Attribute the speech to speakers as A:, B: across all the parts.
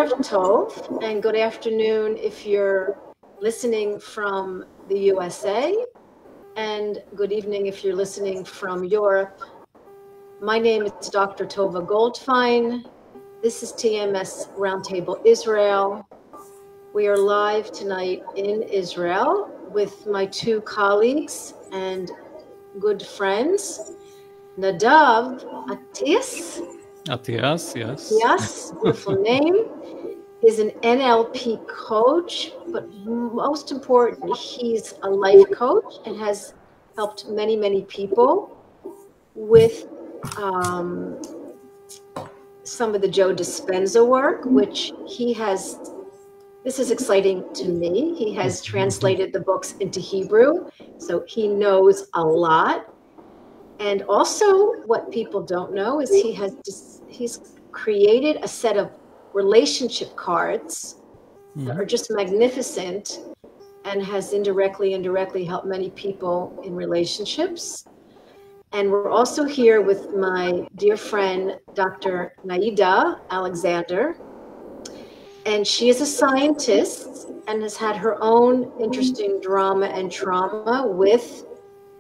A: Erev Tov, and good afternoon if you're listening from the USA, and good evening if you're listening from Europe. My name is Dr. Tovah Goldfine. This is TMS RoundTable Israel. We are live tonight in Israel with my two colleagues and good friends, Nadav Atias.
B: Atias, yes.
A: Yes, beautiful name. Is an NLP coach, but most important, he's a life coach and has helped many, many people with some of the Joe Dispenza work, which he has. This is exciting to me. He has translated the books into Hebrew, so he knows a lot. And also, what people don't know is he's created a set of relationship cards that are just magnificent, and has indirectly helped many people in relationships. And we're also here with my dear friend, Dr. Naida Alexander. And she is a scientist and has had her own interesting drama and trauma with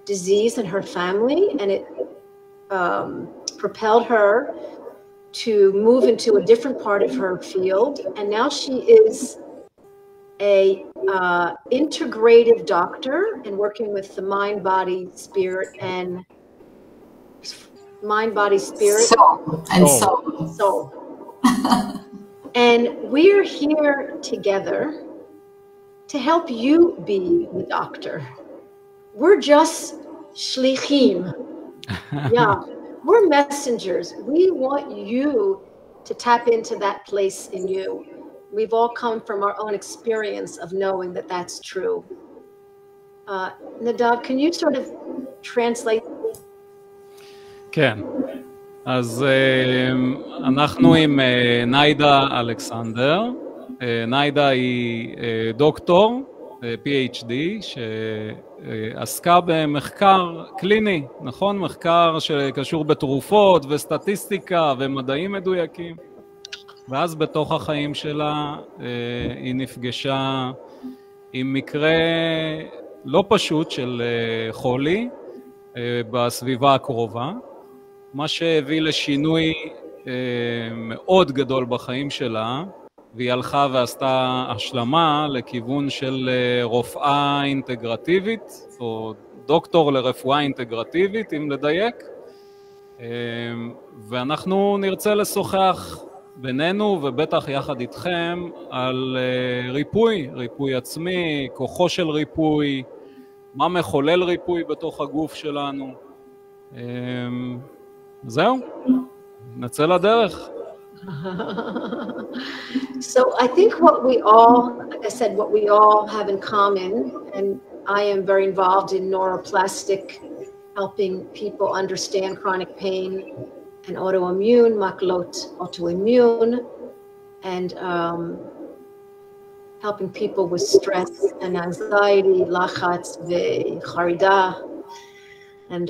A: disease in her family. And it propelled her to move into a different part of her field. And now she is a integrative doctor and working with the mind, body, spirit, and mind, body, spirit, soul. And we're here together to help you be the doctor. We're just shlichim. Yeah, we're messengers. We want you to tap into that place in you. We've all come from our own experience of knowing that that's true. Nadav, can you sort of translate?
B: כן, אז אנחנו עם ניידה אלכסנדר. ניידה היא דוקטור, PhD, שעסקה במחקר קליני, נכון? מחקר שקשור בתרופות וסטטיסטיקה ומדעים מדויקים. ואז בתוך החיים שלה היא נפגשה עם מקרה לא פשוט של חולי בסביבה הקרובה, מה שהביא לשינוי מאוד גדול בחיים שלה, והיא הלכה ועשתה השלמה לכיוון של רופאה אינטגרטיבית, או דוקטור לרפואה אינטגרטיבית, אם לדייק. ואנחנו נרצה לשוחח בינינו, ובטח יחד איתכם, על ריפוי, ריפוי עצמי, כוחו של ריפוי, מה מחולל ריפוי בתוך הגוף שלנו. זהו, נצא לדרך.
A: So I think what we all, like I said, what we all have in common, and I am very involved in neuroplastic, helping people understand chronic pain and autoimmune, מחלות, autoimmune, and helping people with stress and anxiety, לחץ וחרדה, and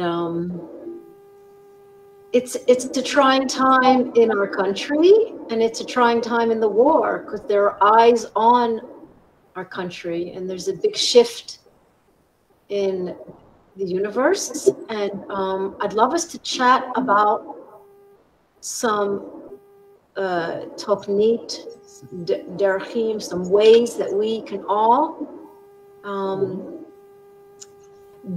A: it's a trying time in our country, and it's a trying time in the war, because there are eyes on our country, and there's a big shift in the universe. And I'd love us to chat about some toknit, derechim, some ways that we can all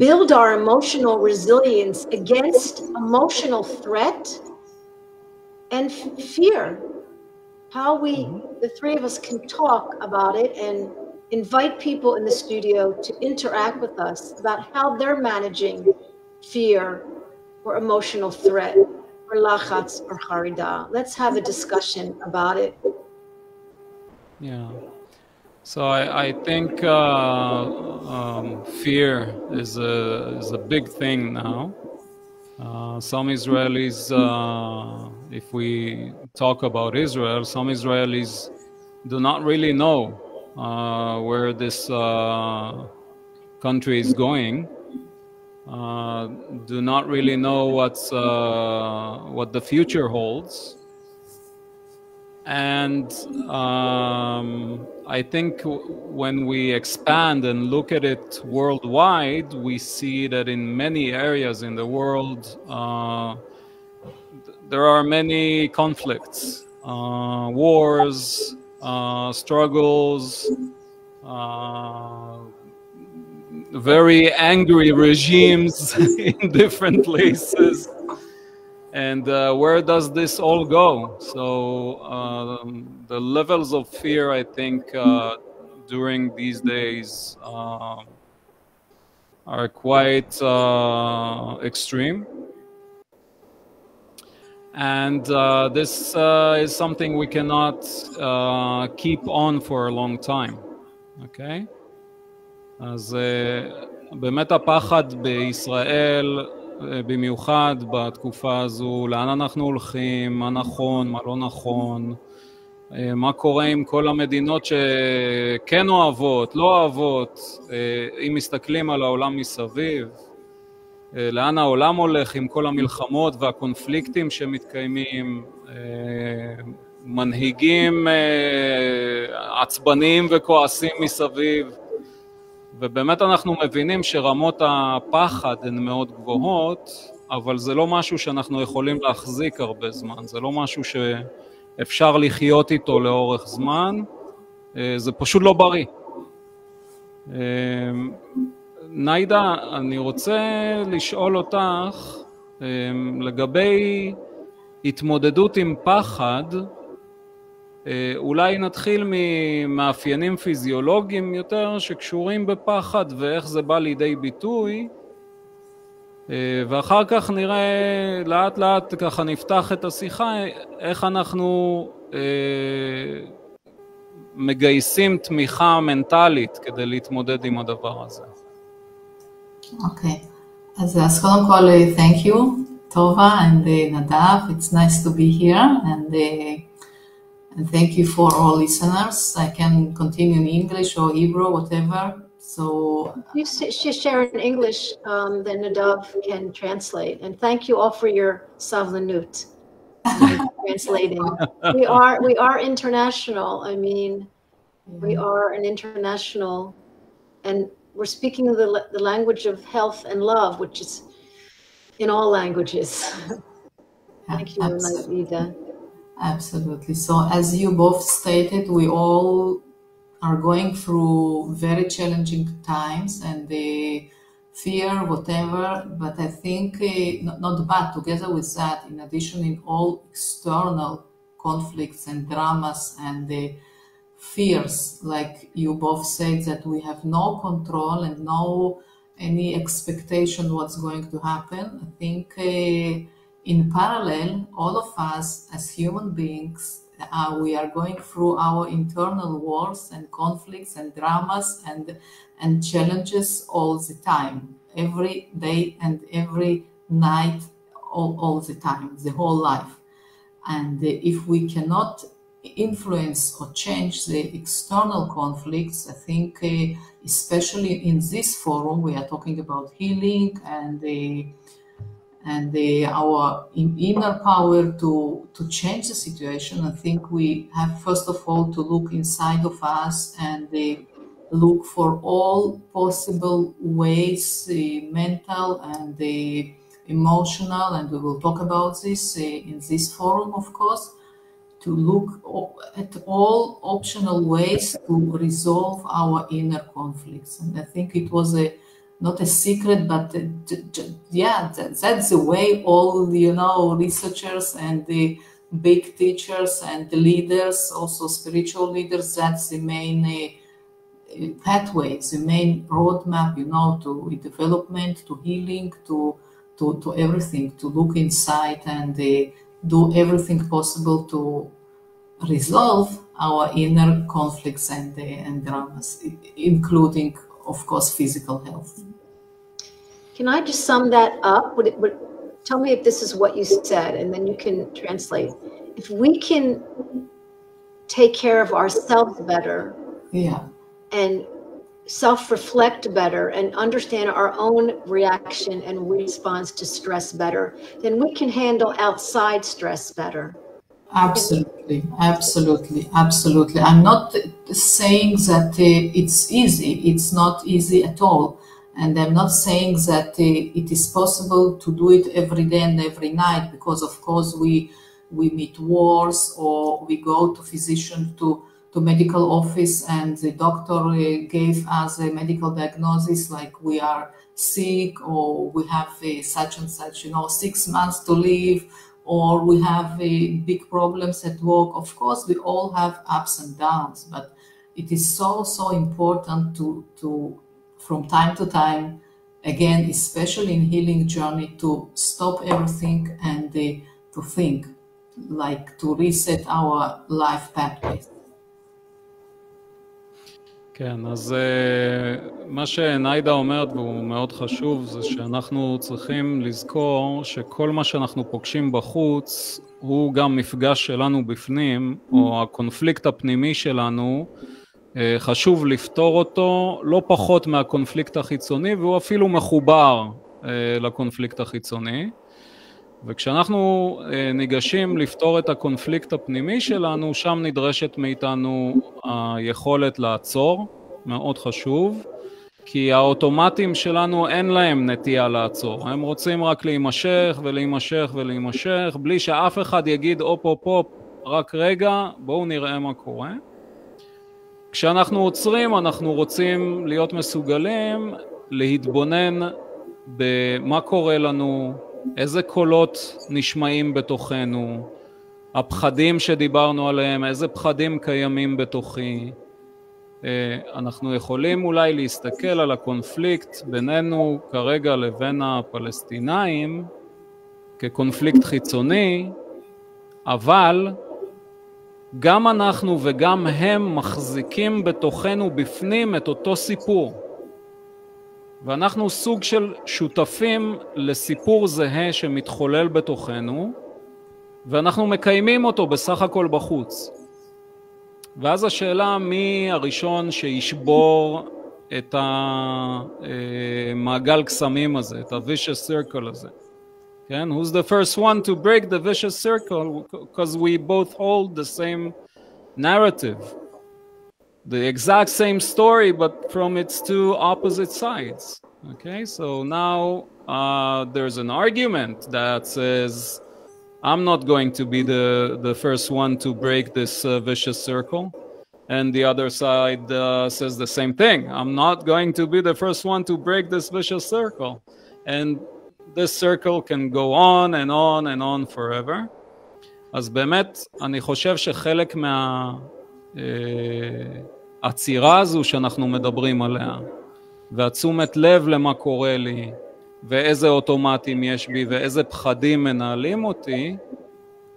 A: build our emotional resilience against emotional threat and fear. How we, the three of us, can talk about it and invite people in the studio to interact with us about how they're managing fear or emotional threat or lachatz or harida. Let's have a discussion about it.
B: Yeah. So I think fear is a big thing now. Some Israelis, if we talk about Israel, some Israelis do not really know where this country is going. Do not really know what the future holds. And I think when we expand and look at it worldwide, we see that in many areas in the world, there are many conflicts, wars, struggles, very angry regimes in different places. And where does this all go? So the levels of fear, I think, during these days are quite extreme. And this is something we cannot keep on for a long time, okay? אז באמת הפחד בישראל, במיוחד בתקופה הזו, לאן אנחנו הולכים, מה נכון, מה לא נכון, מה קורה עם כל המדינות שכן אוהבות, לא אוהבות, אם מסתכלים על העולם מסביב, לאן העולם הולך עם כל המלחמות והקונפליקטים שמתקיימים, מנהיגים עצבניים וכועסים מסביב, ובאמת אנחנו מבינים שרמות הפחד הן מאוד גבוהות, אבל זה לא משהו שאנחנו יכולים להחזיק הרבה זמן, זה לא משהו שאפשר לחיות איתו לאורך זמן, זה פשוט לא בריא. ניידה, אני רוצה לשאול אותך לגבי התמודדות עם פחד, אולי נתחיל ממאפיינים פיזיולוגיים יותר שקשורים בפחד ואיך זה בא לידי ביטוי, ואחר כך נראה לאט לאט ככה נפתח את השיחה איך אנחנו מגייסים תמיכה מנטלית כדי להתמודד עם הדבר הזה.
C: אוקיי, אז קודם כל thank you טובה and נדב, it's nice to be here and thank you for all listeners. I can continue in English or Hebrew, whatever. So
A: you share in English, then Nadav can translate. And thank you all for your savlanut translating. We are international. I mean, we are an international, and we're speaking the language of health and love, which is in all languages. Thank you, Ida.
C: Absolutely. So as you both stated, we all are going through very challenging times and the fear, whatever, but I think, together with that, in addition, in all external conflicts and dramas and the fears, like you both said, that we have no control and no any expectation what's going to happen. I think in parallel, all of us as human beings, we are going through our internal wars and conflicts and dramas and challenges all the time, every day and every night, all the time, the whole life. And if we cannot influence or change the external conflicts, I think especially in this forum, we are talking about healing and our inner power to change the situation. I think we have first of all to look inside of us and look for all possible ways, mental and emotional, and we will talk about this in this forum, of course, to look at all optional ways to resolve our inner conflicts. And I think it was not a secret, but that's the way all, researchers and the big teachers and the leaders, also spiritual leaders, that's the main pathway, the main roadmap, to development, to healing, to everything, to look inside and do everything possible to resolve our inner conflicts and dramas, including, of course, physical health.
A: Can I just sum that up? Tell me if this is what you said, and then you can translate. If we can take care of ourselves better, and self-reflect better, and understand our own reaction and response to stress better, then we can handle outside stress better.
C: Absolutely, absolutely, absolutely. I'm not saying that it's easy. It's not easy at all. And I'm not saying that it is possible to do it every day and every night, because of course we meet wars, or we go to physician, to medical office, and the doctor gave us a medical diagnosis like we are sick, or we have such and such, 6 months to live, or we have big problems at work. Of course, we all have ups and downs, but it is so important to from time to time, again, especially in healing journey, to stop everything and to think, like to reset our life pathways.
B: כן, אז מה שניידה אומרת, והוא מאוד חשוב, זה שאנחנו צריכים לזכור שכל מה שאנחנו פוגשים בחוץ, הוא גם מפגש שלנו בפנים, או הקונפליקט הפנימי שלנו, חשוב לפתור אותו לא פחות מהקונפליקט החיצוני, והוא אפילו מחובר לקונפליקט החיצוני. וכשאנחנו ניגשים לפתור את הקונפליקט הפנימי שלנו, שם נדרשת מאיתנו היכולת לעצור, מאוד חשוב, כי האוטומטים שלנו אין להם נטייה לעצור, הם רוצים רק להימשך ולהימשך ולהימשך, בלי שאף אחד יגיד אופ, רק רגע, בואו נראה מה קורה. כשאנחנו עוצרים, אנחנו רוצים להיות מסוגלים להתבונן במה קורה לנו, איזה קולות נשמעים בתוכנו, הפחדים שדיברנו עליהם, איזה פחדים קיימים בתוכי. אנחנו יכולים אולי להסתכל על הקונפליקט בינינו כרגע לבין הפלסטינאים כקונפליקט חיצוני, אבל גם אנחנו וגם הם מחזיקים בתוכנו בפנים את אותו סיפור. ואנחנו סוג של שותפים לסיפור זהה שמתחולל בתוכנו, ואנחנו מקיימים אותו בסך הכל בחוץ. ואז השאלה מי הראשון שישבור את המעגל קסמים הזה, את ה-vicious circle הזה. כן? Who's the first one to break the vicious circle? Because we both hold the same narrative. The exact same story, but from its two opposite sides. Okay, so now there's an argument that says, I'm not going to be the first one to break this vicious circle. And the other side says the same thing. I'm not going to be the first one to break this vicious circle. And this circle can go on and on and on forever. אז באמת, אני חושב שחלק העצירה הזו שאנחנו מדברים עליה, והתשומת לב למה קורה לי, ואיזה אוטומטים יש בי, ואיזה פחדים מנהלים אותי,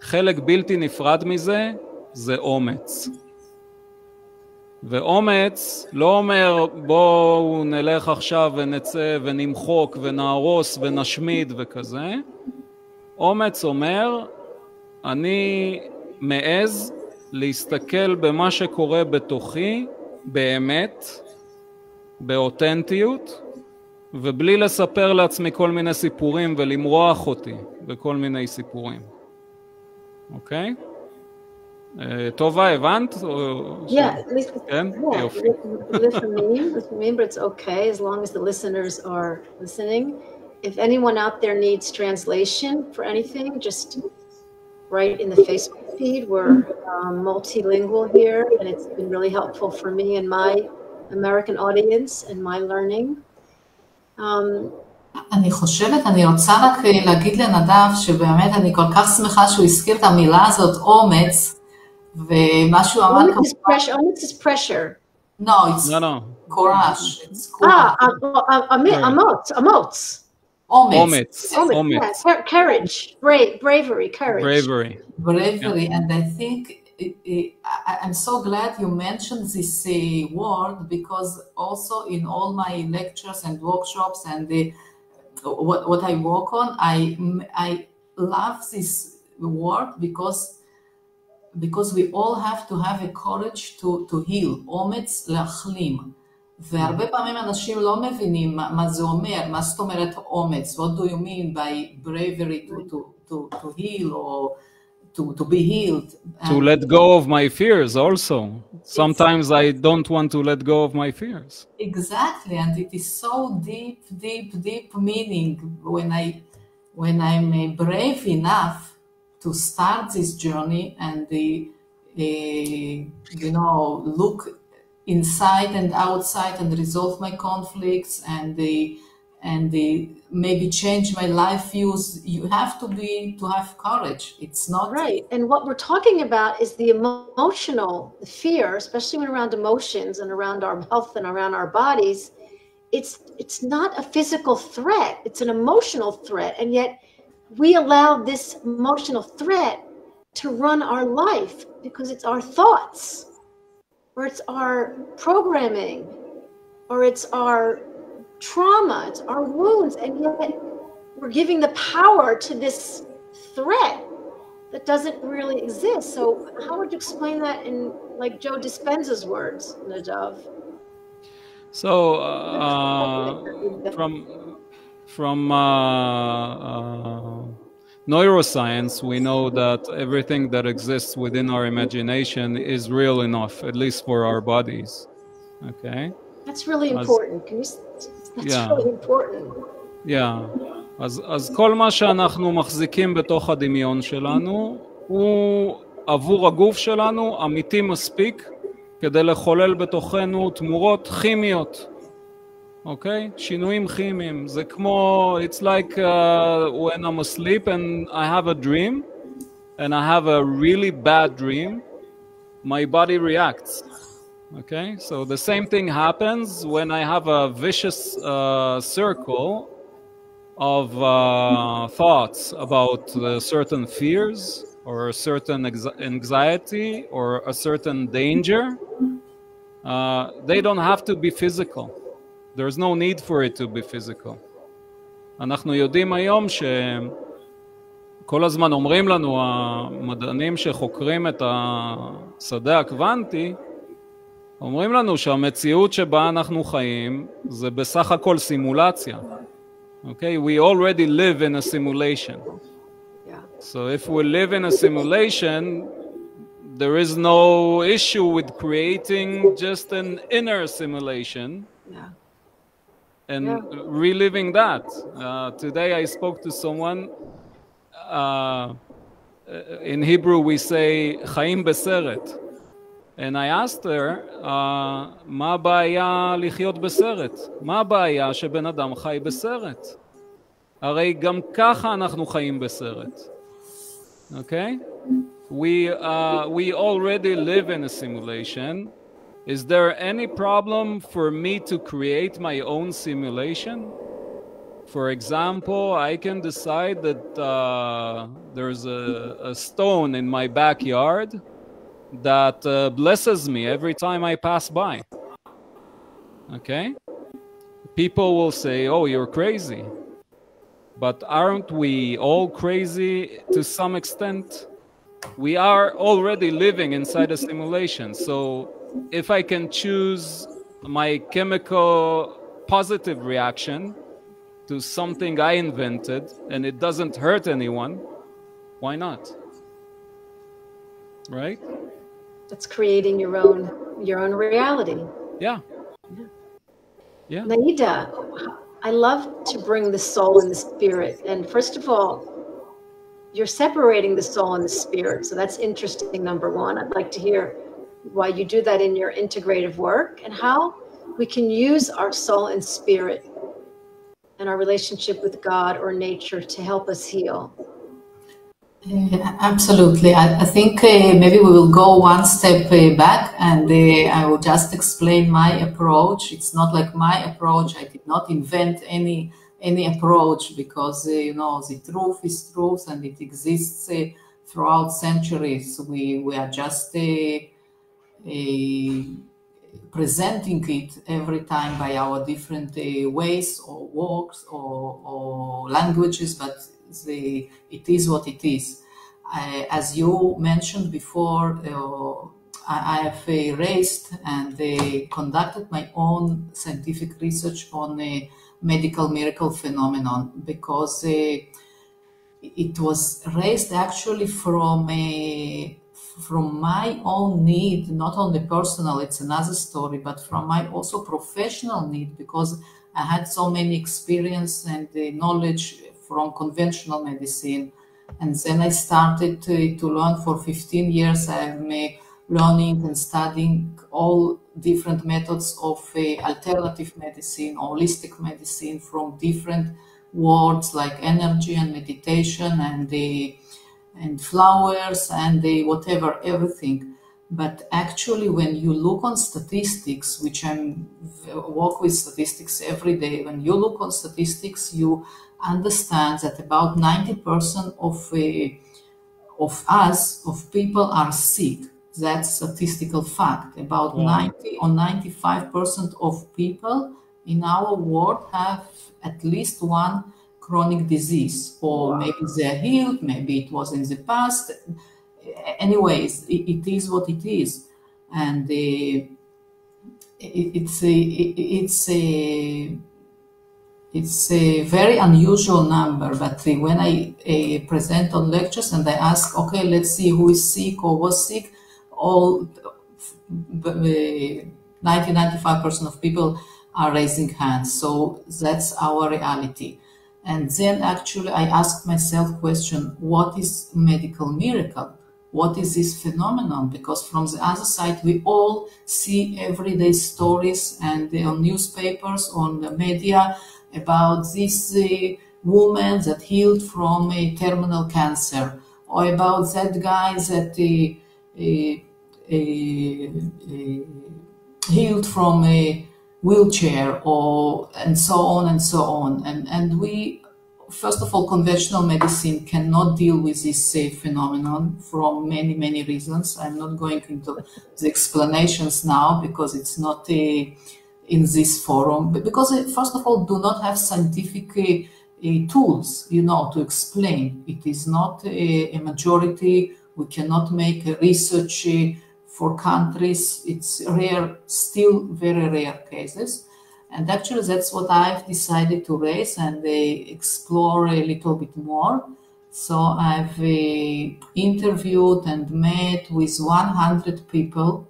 B: חלק בלתי נפרד מזה, זה אומץ. ואומץ לא אומר בואו נלך עכשיו ונצא ונמחוק ונהרוס ונשמיד וכזה. אומץ אומר, אני מעז להסתכל במה שקורה בתוכי באמת, באותנטיות, ובלי לספר לעצמי כל מיני סיפורים ולמרוח אותי בכל מיני סיפורים. אוקיי? טובה, הבנת?
A: Yeah, listen, but it's okay as long as the listeners are listening. If anyone out there needs translation for anything, just write in the Facebook feed. We're multilingual here, and it's been really helpful for me and my American audience and my learning.
C: אני חושבת, אני רוצה רק להגיד לנדב שבאמת אני כל כך שמחה שהוא הזכיר את המילה הזאת, אומץ, ומשהו אמר
A: אומץ is pressure.
C: No, it's courage. It's
A: אמוץ.
C: Omets.
A: Courage, bravery, courage.
C: Bravery, and I think I'm so glad you mentioned this word, because also in all my lectures and workshops and what I work on, I love this word because we all have to have a courage to heal. אומץ להחלים. והרבה פעמים אנשים לא מבינים מה זה אומר, מה זאת אומרת אומץ. What do you mean by bravery to heal or to be healed.
B: To let go of my fears also. Sometimes I don't want to let go of my fears.
C: Exactly, and it is so deep meaning when I'm brave enough to start this journey and look inside and outside and resolve my conflicts and maybe change my life views. You have to have courage. It's not
A: right. And what we're talking about is the emotional fear, especially when around emotions and around our health and around our bodies. It's not a physical threat. It's an emotional threat, and yet we allow this emotional threat to run our life because it's our thoughts, or it's our programming, or it's our trauma, it's our wounds, and yet we're giving the power to this threat that doesn't really exist. So how would you explain that in like Joe Dispenza's words, Nadav?
B: So from neuroscience, we know that everything that exists within our imagination is real enough, at least for our bodies. Okay?
A: That's really important. That's really important.
B: Yeah. אז כל מה שאנחנו מחזיקים בתוך הדמיון שלנו הוא עבור הגוף שלנו אמיתי מספיק כדי לחולל בתוכנו תמורות כימיות. אוקיי? שינויים כימיים. זה כמו, it's like when I'm asleep and I have a dream and I have a really bad dream, my body reacts. Okay, so the same thing happens when I have a vicious circle of thoughts about certain fears or a certain anxiety or a certain danger. They don't have to be physical. There's no need for it to be physical. אנחנו יודעים היום שכל הזמן אומרים לנו המדענים שחוקרים את השדה הקוונטי, אומרים לנו שהמציאות שבה אנחנו חיים זה בסך הכל סימולציה. Okay, we already live in a simulation.
A: Yeah.
B: So if we live in a simulation, there is no issue with creating just an inner simulation.
A: Yeah.
B: And reliving that. Today I spoke to someone, in Hebrew we say, חיים בסרט. And I asked her, מה הבעיה לחיות בסרט? מה הבעיה שבן אדם חי בסרט? הרי גם ככה אנחנו חיים בסרט. Okay? We already live in a simulation. Is there any problem for me to create my own simulation? For example, I can decide that there's a stone in my backyard that blesses me every time I pass by. Okay? People will say, oh, you're crazy. But aren't we all crazy to some extent? We are already living inside a simulation. So if I can choose my chemical positive reaction to something I invented and it doesn't hurt anyone, why not? Right?
A: That's creating your own reality.
B: Yeah. Yeah.
A: Naida, I love to bring the soul and the spirit. And first of all, you're separating the soul and the spirit. So that's interesting, number one. I'd like to hear why you do that in your integrative work and how we can use our soul and spirit and our relationship with God or nature to help us heal.
C: Absolutely. I think maybe we will go one step back and I will just explain my approach. It's not like my approach. I did not invent any approach because, the truth is truth and it exists throughout centuries. We are just presenting it every time by our different ways or works or languages, but it is what it is. As you mentioned before, I have raised and conducted my own scientific research on medical miracle phenomenon because it was raised actually from my own need, not only personal, it's another story, but from my also professional need, because I had so many experience and knowledge from conventional medicine. And then I started to learn for 15 years. I'm learning and studying all different methods of alternative medicine, holistic medicine from different words like energy and meditation and flowers and whatever, everything. But actually, when you look on statistics, which I work with statistics every day, when you look on statistics, you understand that about 90% of us, of people, are sick. That's statistical fact. About 90 or 95% of people in our world have at least one chronic disease, or maybe they're healed, maybe it was in the past. Anyways, it is what it is, and it's a very unusual number. But when I present on lectures and I ask, okay, let's see who is sick or was sick, all 90-95% of people are raising hands. So that's our reality. And then actually I asked myself question, what is medical miracle? What is this phenomenon? Because from the other side, we all see everyday stories and on newspapers, on the media, about this woman that healed from a terminal cancer, or about that guy that healed from a wheelchair, or and so on and so on. And we, first of all, conventional medicine cannot deal with this phenomenon from many reasons. I'm not going into the explanations now because it's not in this forum, but because first of all, do not have scientific tools, to explain. It is not a majority. We cannot make a research for countries. It's rare, still very rare cases. And actually, that's what I've decided to raise and explore a little bit more. So I've interviewed and met with 100 people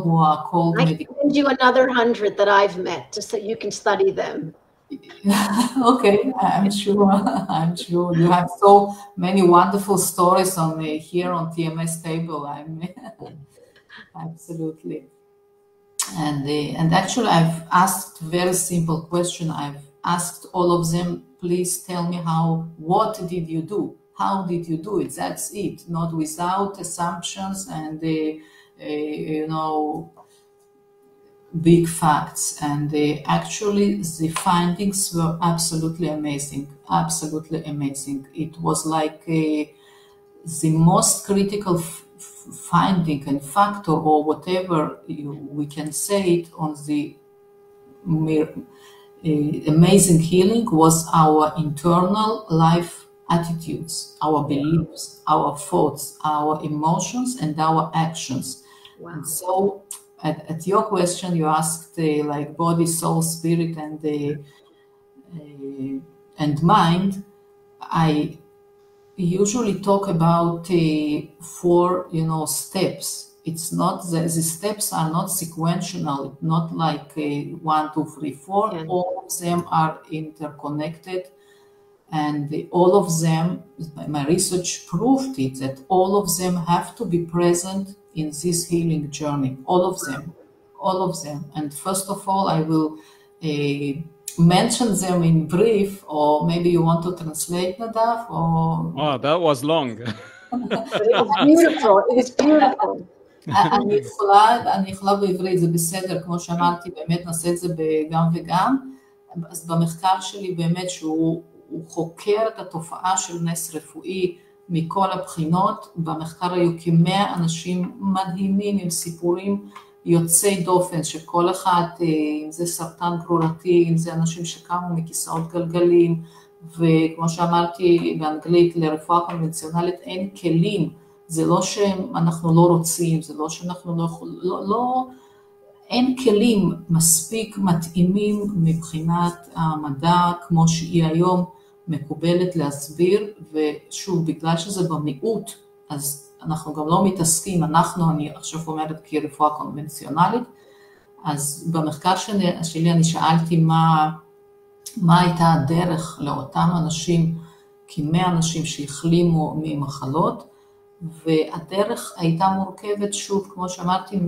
C: who are called.
A: I can send you another 100 that I've met, just so you can study them.
C: Okay, I'm sure you have so many wonderful stories on here on TMS table. Absolutely. And actually, I've asked very simple question. I've asked all of them, please tell me what did you do? How did you do it? That's it, not without assumptions and big facts. And actually, the findings were absolutely amazing. Absolutely amazing. It was like the most critical finding and factor, or whatever we can say it, on the amazing healing was our internal life attitudes, our beliefs, our thoughts, our emotions, and our actions. Wow. And so at your question, you asked like body, soul, spirit, and mind. I usually talk about 4, steps. It's not the steps are not sequential, not like 1, 2, 3, 4. Yeah. All of them are interconnected, and all of them, my research proved it, that all of them have to be present in this healing journey. All of them. And first of all, I will mention them in brief, or maybe you want to translate, Nadav? Or...
B: Wow, that was long.
A: It was beautiful. It was beautiful.
C: אני יכולה בעברית, זה בסדר, כמו שאמרתי, באמת נעשה את זה גם וגם. אז במחקר שלי באמת שהוא חוקר את התופעה של נס רפואי מכל הבחינות. במחקר היו כ100 אנשים מדהימים עם סיפורים יוצאי דופן, שכל אחד, אם זה סרטן גרורתי, אם זה אנשים שקמו מכיסאות גלגלים, וכמו שאמרתי באנגלית, לרפואה קונבנציונלית אין כלים. זה לא שאנחנו לא רוצים, זה לא שאנחנו לא יכולים, אין כלים מספיק מתאימים מבחינת המדע כמו שהיא היום מקובלת להסביר, ושוב, בגלל שזה במיעוט, אז אנחנו גם לא מתעסקים, אני עכשיו אומרת כרפואה קונבנציונלית, אז במחקר שלי אני שאלתי מה הייתה הדרך לאותם אנשים, כ100 אנשים שהחלימו ממחלות, והדרך הייתה מורכבת שוב, כמו שאמרתי,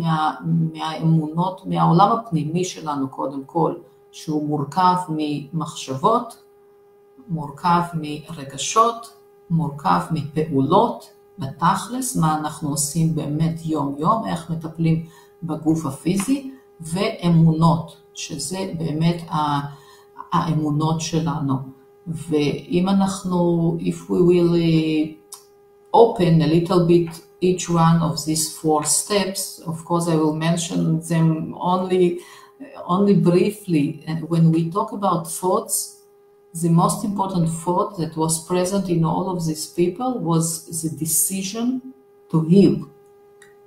C: מהאמונות, מהעולם הפנימי שלנו קודם כל, שהוא מורכב ממחשבות, מורכב מרגשות, מורכב מפעולות, בתכלס, מה אנחנו עושים באמת יום-יום, איך מטפלים בגוף הפיזי, ואמונות, שזה באמת האמונות שלנו. ואם אנחנו, if we will open a little bit each one of these 4 steps, of course I will mention them only briefly. And when we talk about thoughts, the most important thought that was present in all of these people was the decision to heal.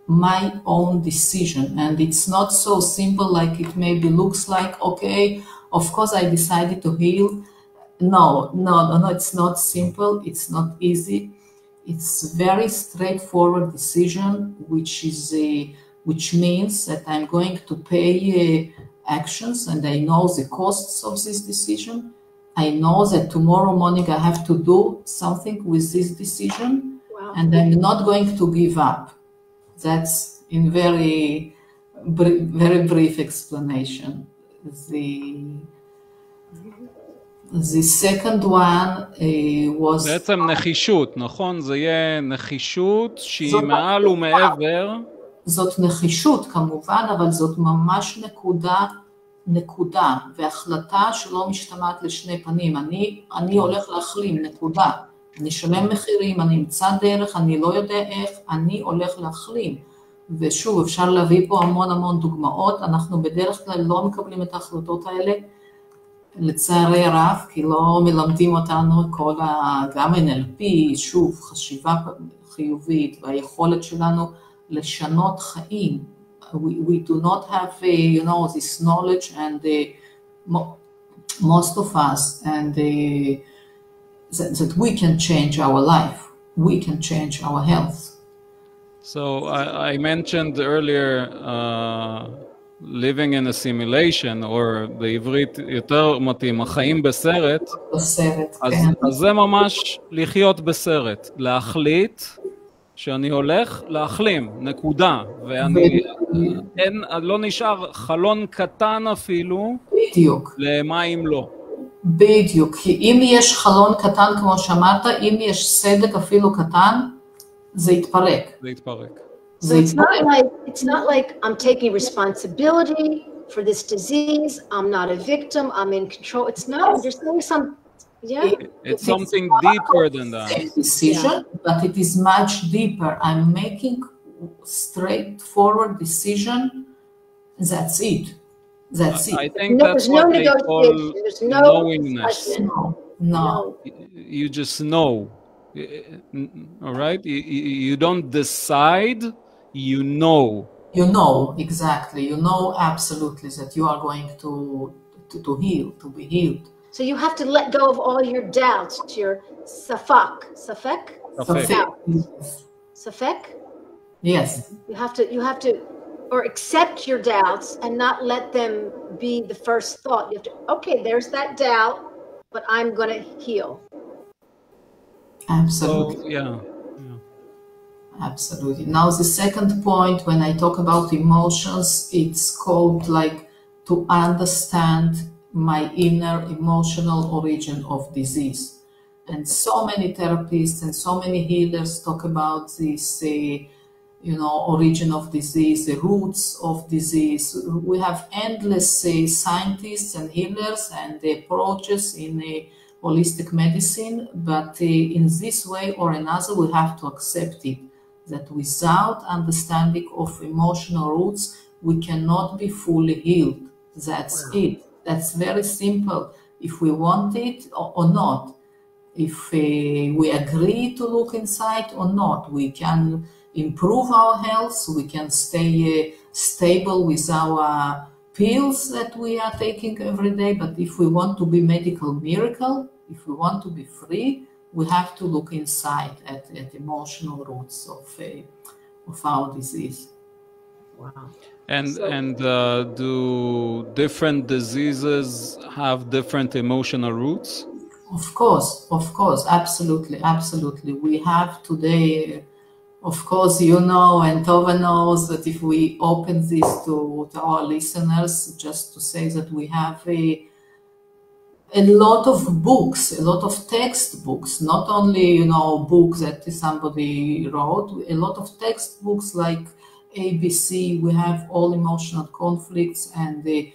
C: My own decision. And it's not so simple like it maybe looks like, okay, of course I decided to heal. No, it's not simple, it's not easy. It's a very straightforward decision, which means that I'm going to pay actions, and I know the costs of this decision. I know that tomorrow morning I have to do something with this decision, wow. And I'm not going to give up. That's in very brief explanation. The second one was...
B: בעצם נחישות, נכון? זה יהיה נחישות שהיא מעל ומעבר.
C: זאת נחישות כמובן, אבל זאת ממש נקודה, והחלטה שלא משתמעת לשני פנים. אני הולך להחלים, נקודה. אני שלם מחירים, אני אמצא דרך, אני לא יודע איך, אני הולך להחלים. ושוב, אפשר להביא פה המון דוגמאות, אנחנו בדרך כלל לא מקבלים את ההחלטות האלה, לצערי הרב, כי לא מלמדים אותנו גם NLP, שוב, חשיבה חיובית, והיכולת שלנו לשנות חיים. We do not have, this knowledge, and most of us, and that we can change our life, we can change our health.
B: So I mentioned earlier living in a simulation, or בעברית יותר מתאים, החיים בסרט.
C: בסרט,
B: אז,
C: כן.
B: אז זה ממש לחיות בסרט, להחליט שאני הולך להחלים, נקודה, ואני לא נשאר חלון קטן אפילו,
C: בדיוק.
B: למה אם לא.
C: בדיוק, כי אם יש חלון קטן כמו שאמרת, אם יש סדק אפילו קטן, זה יתפרק.
B: זה יתפרק.
A: So it's not like I'm taking responsibility for this disease, I'm not a victim, I'm in control. It's not, there's some, yeah.
B: It's something deeper than that.
C: Decision, but it is much deeper. I'm making straightforward decision. That's it. That's it.
B: I think that's what they call knowingness.
C: No.
B: You just know. All right? You don't decide, you know.
C: You know, exactly. You know absolutely that you are going to heal, to be healed.
A: So you have to let go of all your doubts, your safek. Safek?
C: Yes.
A: You have to, or accept your doubts and not let them be the first thought. You have to, okay, there's that doubt, but I'm going to heal.
C: Absolutely.
B: So, yeah.
C: Absolutely. Now the second point, when I talk about emotions, it's called like to understand my inner emotional origin of disease. And so many therapists and so many healers talk about this, origin of disease, the roots of disease. We have endless scientists and healers and approaches in holistic medicine, but in this way or another, we have to accept it, that without understanding of emotional roots, we cannot be fully healed. That's it. That's very simple. If we want it or not, if we agree to look inside or not, we can improve our health, we can stay stable with our pills that we are taking every day, but if we want to be medical miracle, if we want to be free, we have to look inside at emotional roots of our disease.
A: Wow.
B: And do different diseases have different emotional roots?
C: Of course, absolutely, absolutely. We have today, of course, you know, and Tova knows that if we open this to our listeners, just to say that we have a lot of books, a lot of textbooks, not only, you know, books that somebody wrote, a lot of textbooks like ABC. We have all emotional conflicts and the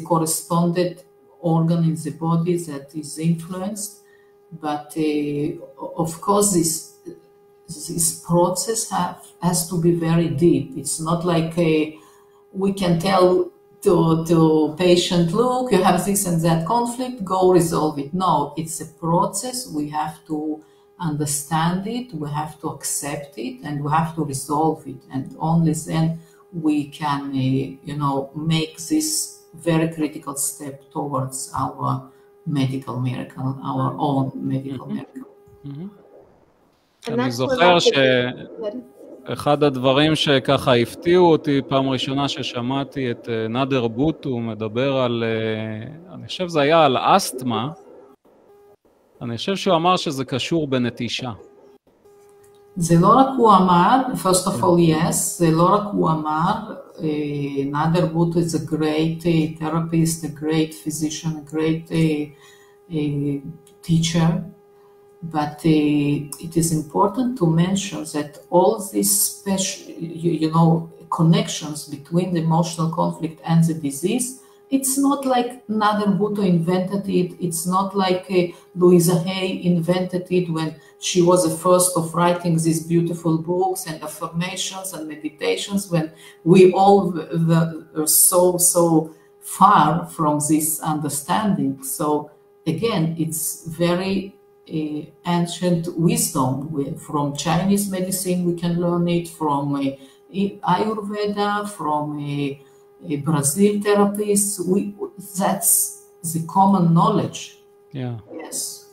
C: correspondent organ in the body that is influenced. But of course, this process has to be very deep. It's not like we can tell to patient, look, you have this and that conflict, go resolve it. No, it's a process. We have to understand it, we have to accept it, and we have to resolve it. And only then we can, you know, make this very critical step towards our medical miracle, our own medical miracle.
B: אני זוכר שאחד הדברים שככה הפתיעו אותי, פעם ראשונה ששמעתי את נאדר בוטו מדבר על, אני חושב זה היה על אסתמה, אני חושב שהוא אמר שזה קשור בנטישה.
C: זה לא רק הוא אמר, first of all, yes, זה לא רק הוא אמר, נאדר בוטו is a great therapist, a great physician, a great teacher, but it is important to mention that all these special, you know, connections between the emotional conflict and the disease, it's not like Nader Bhutto invented it. It's not like Louisa Hay invented it when she was the first of writing these beautiful books and affirmations and meditations, when we all were so far from this understanding. So again, it's very ancient wisdom. From Chinese medicine we can learn it, from Ayurveda, from Brazil therapists. That's the common knowledge.
B: Yeah.
C: Yes.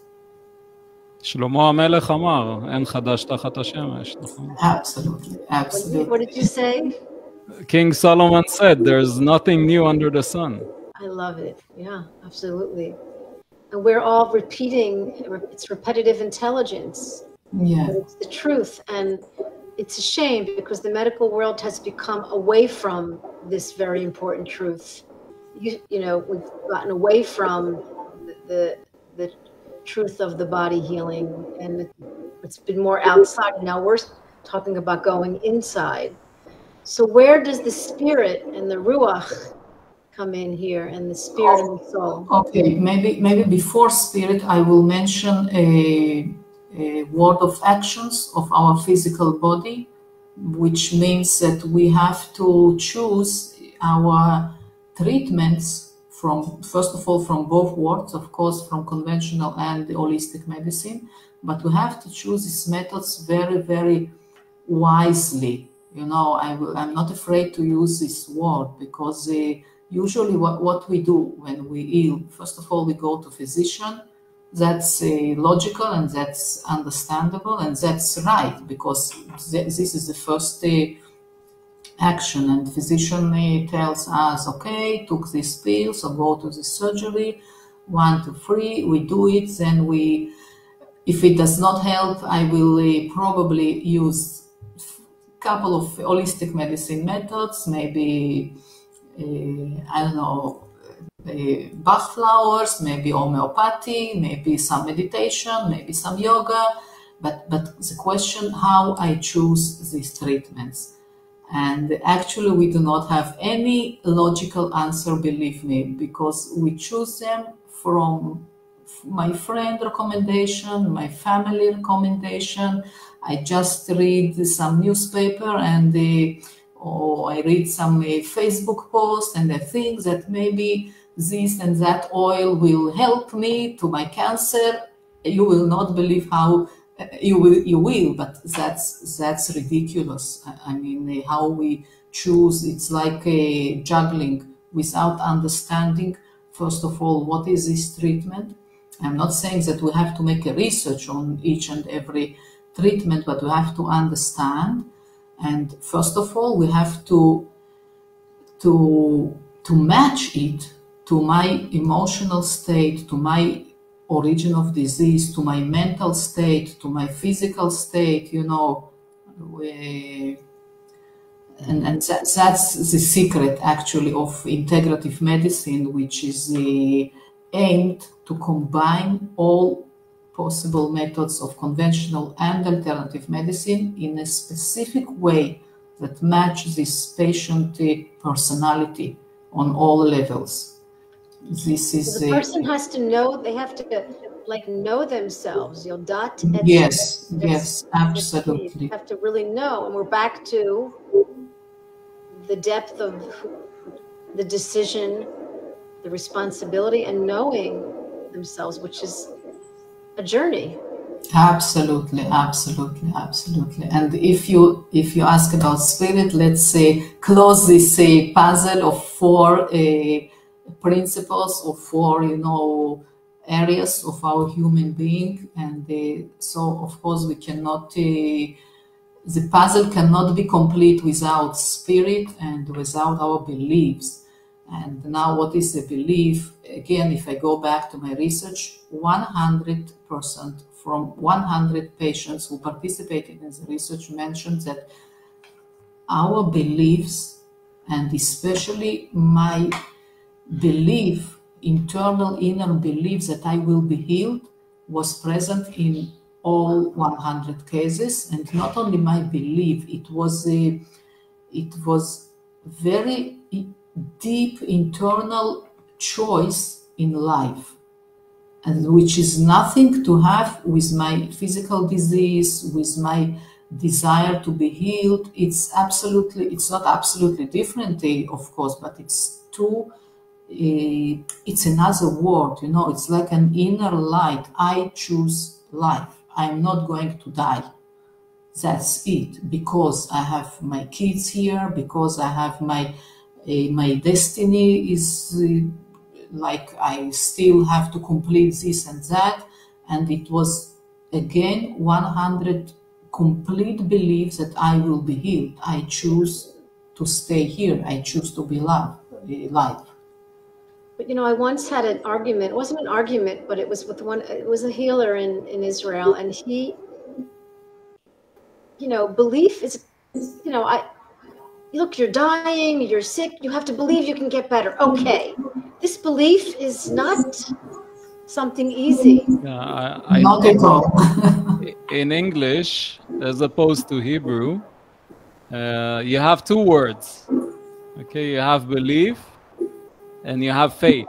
B: שלמה המלך אמר, אין חדש תחת השמש, נכון?
C: Absolutely, absolutely.
A: What did you say?
B: King Solomon said, there's nothing new under the sun.
A: I love it. Yeah, absolutely. And we're all repeating, it's repetitive intelligence.
C: Yeah.
A: It's the truth. And it's a shame because the medical world has become away from this very important truth. You know, we've gotten away from the truth of the body healing, and it's been more outside. Now we're talking about going inside. So where does the spirit and the ruach come in here, and the spirit and the soul?
C: Okay, maybe before spirit, I will mention a word of actions of our physical body, which means that we have to choose our treatments from, first of all, from both worlds, of course, from conventional and holistic medicine, but we have to choose these methods very, very wisely. You know, I'm not afraid to use this word because usually what we do when we heal, first of all, we go to physician. That's logical and that's understandable and that's right, because this is the first action, and physician tells us, okay, took these pills or go to the surgery, 1, 2, 3, we do it, then if it does not help, I will probably use a couple of holistic medicine methods, maybe, I don't know, Bach flowers, maybe homeopathy, maybe some meditation, maybe some yoga, but the question how I choose these treatments. And actually we do not have any logical answer, believe me, because we choose them from my friend recommendation, my family recommendation. I just read some newspaper and or I read some Facebook post and I think that maybe this and that oil will help me to my cancer. You will not believe how you will, but that's ridiculous. I mean, how we choose, it's like a juggling without understanding, first of all, what is this treatment, I'm not saying that we have to make a research on each and every treatment, but we have to understand. And first of all, we have to match it to my emotional state, to my origin of disease, to my mental state, to my physical state, you know. And that's the secret, actually, of integrative medicine, which is aimed to combine all possible methods of conventional and alternative medicine in a specific way that match this patient personality on all levels. This is
A: the person has to know, they have to like know themselves.
C: Yes, yes, absolutely.
A: You have to really know, and we're back to the depth of the decision, the responsibility, and knowing themselves, which is a journey.
C: Absolutely, absolutely, absolutely. And if you ask about spirit, let's say close this puzzle of four principles or four, you know, areas of our human being, and so of course we cannot. The puzzle cannot be complete without spirit and without our beliefs. And now, what is the belief? Again, if I go back to my research, 100% from 100 patients who participated in the research mentioned that our beliefs, and especially my belief, internal inner belief that I will be healed, was present in all 100 cases. And not only my belief, it was very deep internal choice in life, and which is nothing to have with my physical disease, with my desire to be healed. It's not absolutely different, of course, but it's it's another word, you know. It's like an inner light. I choose life. I'm not going to die. That's it. Because I have my kids here, because I have my destiny is like I still have to complete this and that. And it was again 100 complete beliefs that I will be healed. I choose to stay here. I choose to be alive.
A: But you know, I once had an argument. It wasn't an argument, but it was with it was a healer in Israel, and he, you know, belief is, you know, look, you're dying, you're sick, you have to believe you can get better. Okay. This belief is not something easy.
C: Not at all.
B: In English, as opposed to Hebrew, you have two words. Okay, you have belief and you have faith.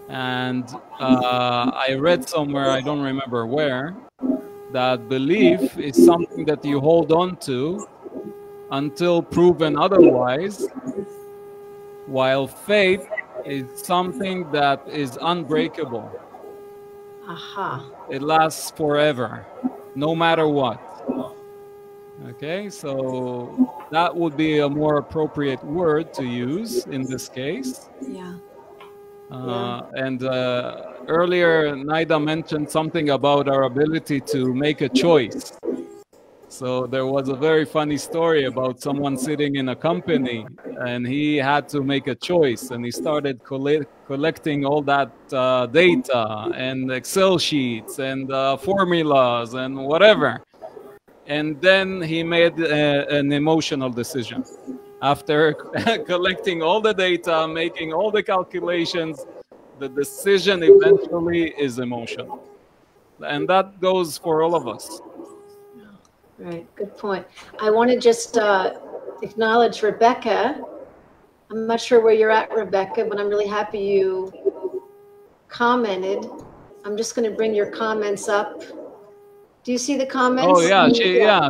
B: And I read somewhere, I don't remember where, that belief is something that you hold on to until proven otherwise, while faith is something that is unbreakable.
A: Aha.
B: It lasts forever, no matter what. Okay, so that would be a more appropriate word to use in this case.
A: Yeah.
B: And earlier, Naida mentioned something about our ability to make a choice. So there was a very funny story about someone sitting in a company, and he had to make a choice, and he started collecting all that data and Excel sheets and formulas and whatever. And then he made an emotional decision. After collecting all the data, making all the calculations, the decision eventually is emotional. And that goes for all of us.
A: Right, good point. I want to just acknowledge Rebecca. I'm not sure where you're at, Rebecca, but I'm really happy you commented. I'm just going to bring your comments up. Do you see the comments?
B: Oh yeah,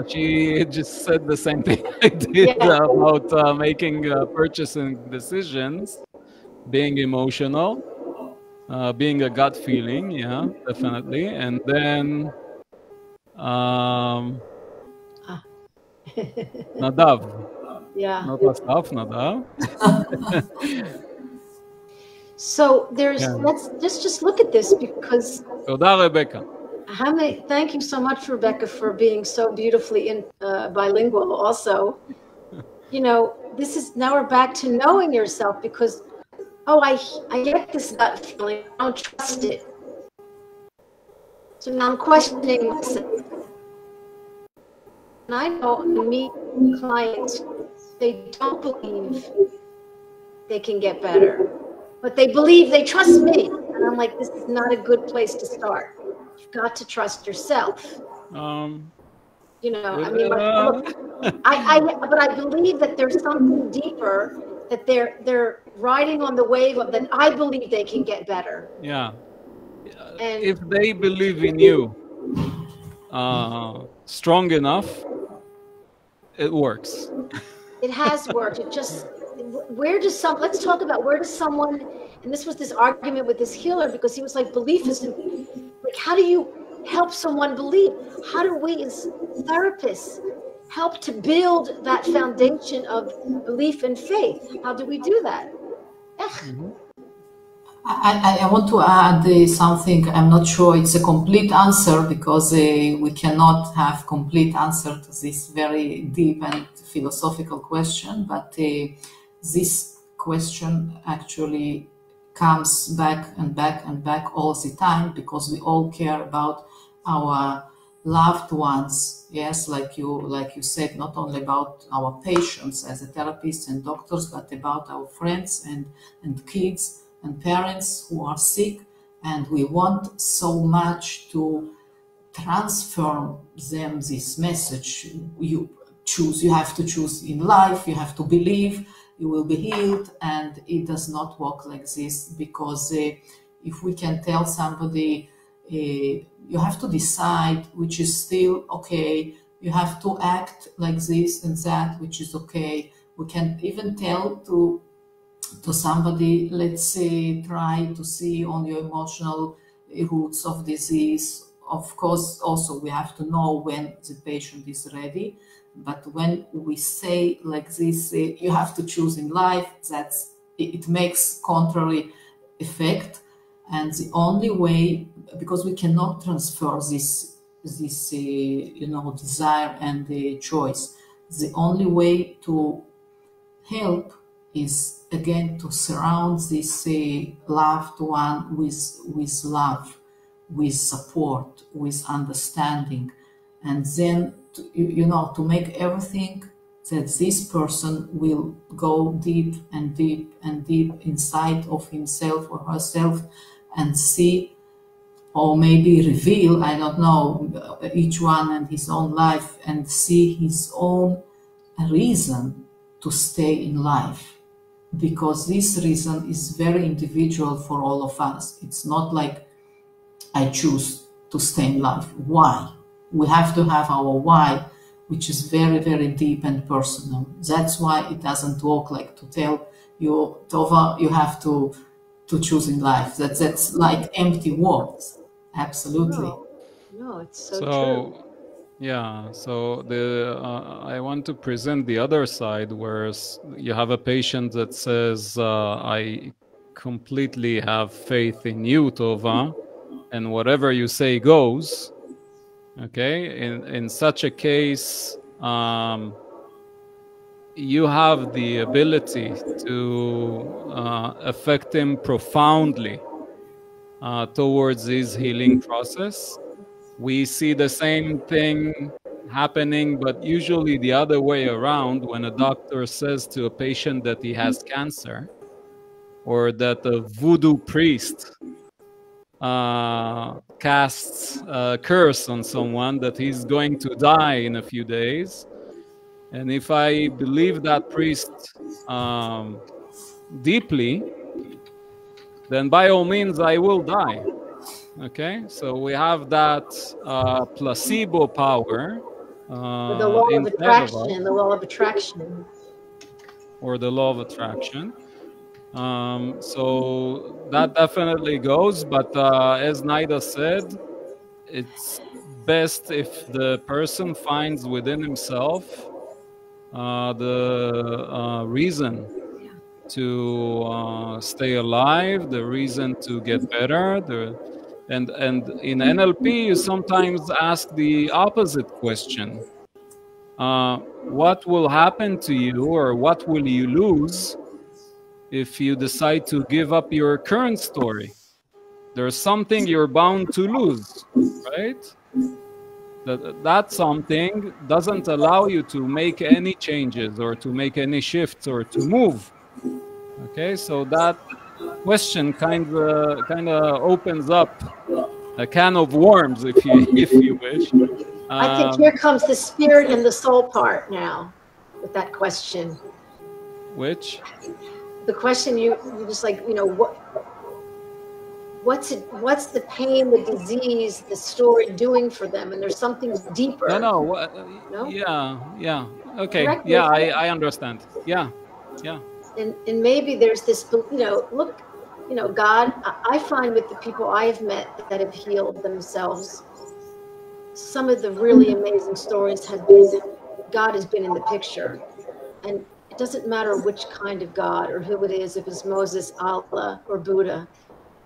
B: she just said the same thing I did about making purchasing decisions, being emotional, being a gut feeling, yeah, definitely, and then Nadav.
A: Yeah.
B: Not Asaf, Nadav.
A: So there's,
B: Yeah.
A: let's just look at this, because
B: תודה, רבקה.
A: thank you so much, Rebecca, for being so beautifully bilingual also. You know, this is, now we're back to knowing yourself, because, oh, I get this gut feeling, I don't trust it. So now I'm questioning myself. And I know I meet clients, they don't believe they can get better, but they believe, they trust me. And I'm like, this is not a good place to start. You've got to trust yourself. You know, I mean, look, but I believe that there's something deeper, that they're riding on the wave of that. I believe they can get better.
B: Yeah.
A: And
B: If they believe in you strong enough, it works.
A: it has worked. It just, let's talk about where does someone, and this was this argument with this healer, because he was like, belief is, like, how do you help someone believe? How do we as therapists help to build that foundation of belief and faith? How do we do that?
C: I want to add something. I'm not sure it's a complete answer, because we cannot have complete answer to this very deep and philosophical question, but this question actually comes back and back and back all the time, because we all care about our loved ones. Yes, like you said, not only about our patients as a therapist and doctors, but about our friends and kids and parents who are sick, and we want so much to transfer them this message. You have to choose in life, you have to believe you will be healed, and it does not work like this, because if we can tell somebody you have to decide, which is still okay, you have to act like this and that, which is okay. We can even tell to somebody, let's say, try to see on your emotional roots of disease. Of course, also we have to know when the patient is ready. But when we say like this, you have to choose in life, it makes contrary effect. And the only way, because we cannot transfer this desire and the choice, the only way to help is, again, to surround this loved one with love, with support, with understanding, and then to make everything that this person will go deep and deep and deep inside of himself or herself and see, or maybe reveal, I don't know, each one and his own life, and see his own reason to stay in life. Because this reason is very individual for all of us. It's not like I choose to stay in life. Why? We have to have our why, which is very, very deep and personal. That's why it doesn't work like to tell you, Tova, you have to choose in life. That's like empty words. Absolutely.
A: No, it's so true.
B: Yeah, so I want to present the other side, where you have a patient that says, I completely have faith in you, Tova, and whatever you say goes. Okay, in such a case, you have the ability to affect him profoundly towards his healing process. We see the same thing happening, but usually the other way around, when a doctor says to a patient that he has cancer, or that a voodoo priest casts a curse on someone that he's going to die in a few days. And if I believe that priest deeply, then by all means I will die. Okay, so we have that placebo power.
A: The law of attraction, the law of attraction.
B: Or the law of attraction. So that definitely goes, but as Naida said, it's best if the person finds within himself the reason to stay alive, the reason to get better. And in NLP, you sometimes ask the opposite question. What will happen to you, or what will you lose if you decide to give up your current story? There's something you're bound to lose, right? That something doesn't allow you to make any changes or to make any shifts or to move. Okay, so that question kind of opens up a can of worms, if you wish.
A: I think here comes the spirit and the soul part now with that question.
B: Which?
A: The question you just like, you know, what's the pain, the disease, the story doing for them? And there's something deeper.
B: No? Yeah. Okay. Yeah, I understand. Yeah.
A: And maybe there's this, you know, look, you know, God, I find with the people I've met that have healed themselves, some of the really amazing stories have been, God has been in the picture. And it doesn't matter which kind of God or who it is, if it's Moses, Allah, or Buddha,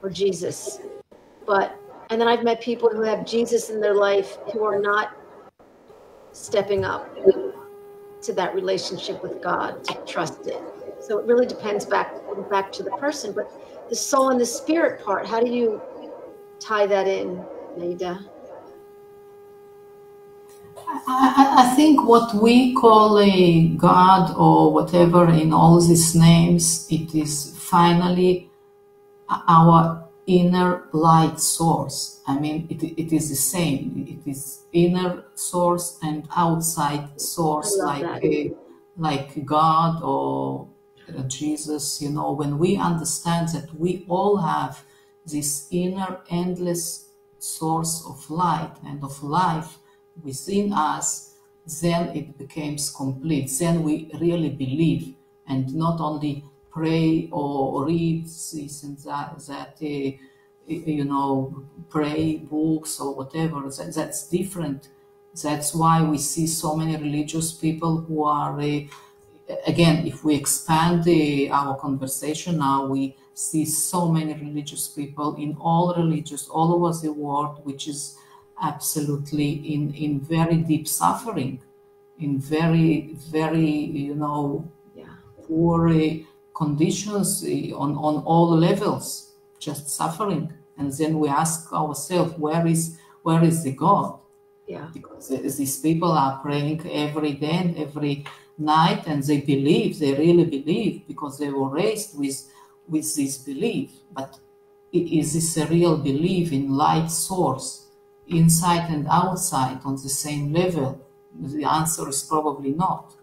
A: or Jesus. And then I've met people who have Jesus in their life who are not stepping up to that relationship with God, to trust it. So it really depends back to the person. But the soul and the spirit part, how do you tie that in, Maida?
C: I think what we call a God or whatever in all these names, it is finally our inner light source. I mean, it is the same. It is inner source and outside source, like God or Jesus. You know, when we understand that we all have this inner endless source of light and of life within us, then it becomes complete. Then we really believe, and not only pray or read this and that you know, pray books or whatever. That's different. That's why we see so many religious people who are, again, if we expand our conversation now, we see so many religious people in all religions all over the world, which is absolutely in very deep suffering, in very, you know, poor conditions on all levels, just suffering. And then we ask ourselves, where is the God?
A: Yeah.
C: Because these people are praying every day and every night, and they really believe, because they were raised with this belief. But is this a real belief in light source, inside and outside, on the same level? The answer is probably not.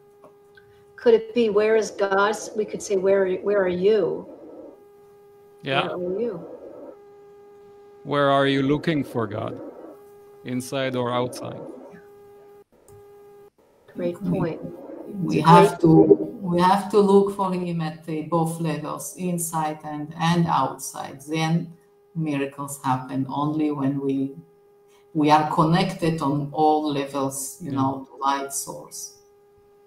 A: Could it be, where is God? We could say, where are you?
B: Yeah.
A: Where are you?
B: Where are you looking for God? Inside or outside?
A: Great point.
C: We have to look for him at both levels, inside and outside. Then miracles happen only when we are connected on all levels, you know, to light source.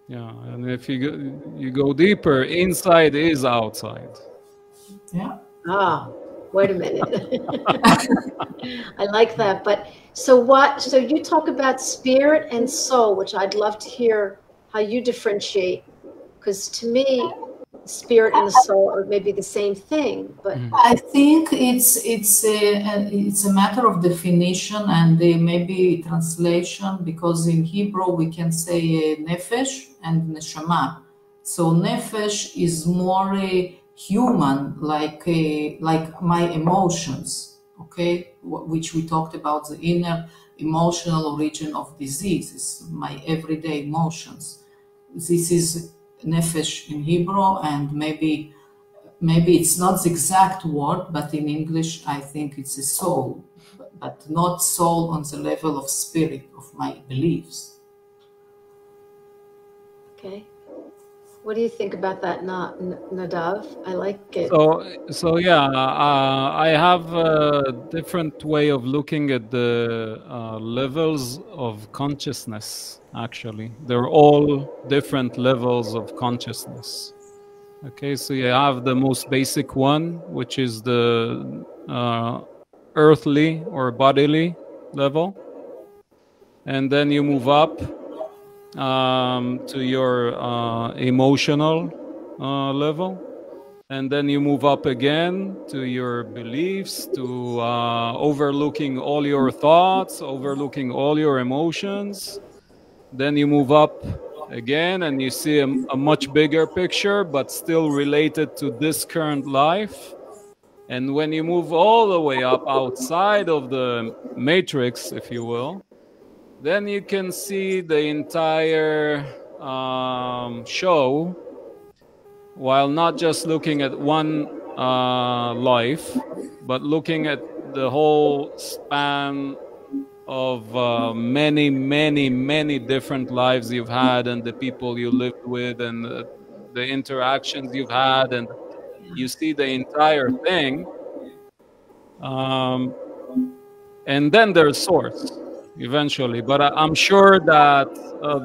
B: Yeah, and if you go deeper, inside is outside.
C: Yeah.
A: Wait a minute. I like that. But so you talk about spirit and soul, which I'd love to hear how you differentiate, because to me, spirit and the soul are maybe the same thing. But
C: I think it's a matter of definition and maybe translation, because in Hebrew we can say nefesh and neshama. So nefesh is more human, like my emotions, okay, which we talked about, the inner emotional origin of disease is my everyday emotions. This is nefesh in Hebrew, and maybe it's not the exact word, but in English I think it's a soul, but not soul on the level of spirit, of my beliefs.
A: okay. What do you think about that, Nadav? I like it.
B: So yeah, I have a different way of looking at the levels of consciousness. Actually, they're all different levels of consciousness. Okay, so you have the most basic one, which is the earthly or bodily level. And then you move up to your emotional level. And then you move up again to your beliefs, to overlooking all your thoughts, overlooking all your emotions. Then you move up again and you see a much bigger picture, but still related to this current life. And when you move all the way up outside of the matrix, if you will, then you can see the entire show, while not just looking at one life, but looking at the whole span of many different lives you've had, and the people you lived with, and the interactions you've had, and you see the entire thing. And then there's source eventually, but I'm sure that